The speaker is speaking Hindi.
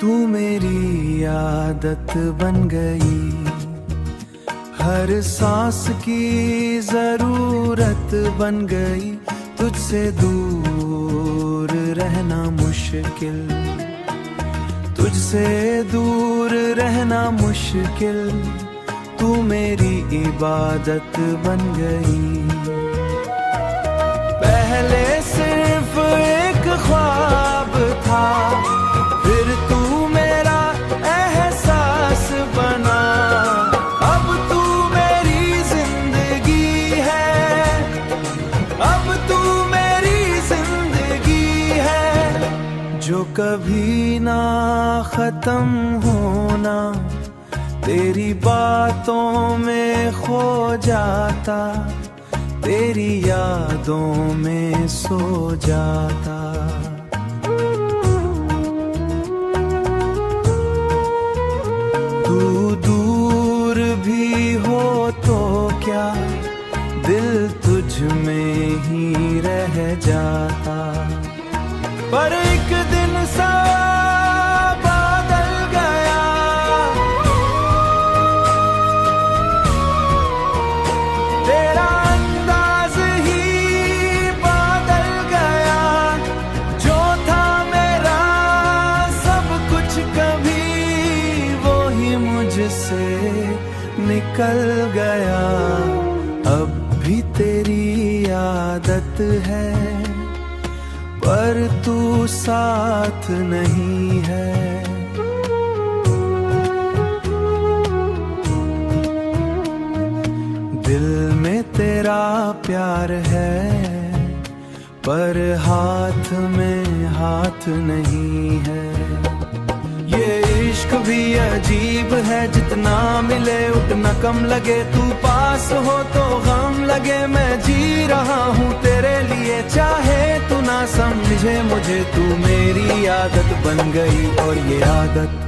तू मेरी आदत बन गई, हर सांस की जरूरत बन गई। तुझसे दूर रहना मुश्किल, तुझसे दूर रहना मुश्किल। तू मेरी इबादत बन गई। पहले सिर्फ एक ख्वाब था, फिर तू मेरा एहसास बना। अब तू मेरी जिंदगी है, अब तू मेरी जिंदगी है। जो कभी ना खत्म होना, तेरी बातों में खो जाता, तेरी यादों में सो जाता। तू दूर भी हो तो क्या, दिल तुझ में ही रह जाता। पर एक दिन सा बादल गया, तेरा अंदाज ही बादल गया। जो था मेरा सब कुछ कभी, वो ही मुझसे निकल गया। अब भी तेरी आदत है, पर तू साथ नहीं है। दिल में तेरा प्यार है, पर हाथ में हाथ नहीं है। ये इश्क भी अजीब है, जितना मिले उतना कम लगे। तू पास हो तो गम लगे, मैं जी रहा हूँ तेरे लिए। चाहे तू ना समझे मुझे, तू मेरी आदत बन गई। और ये आदत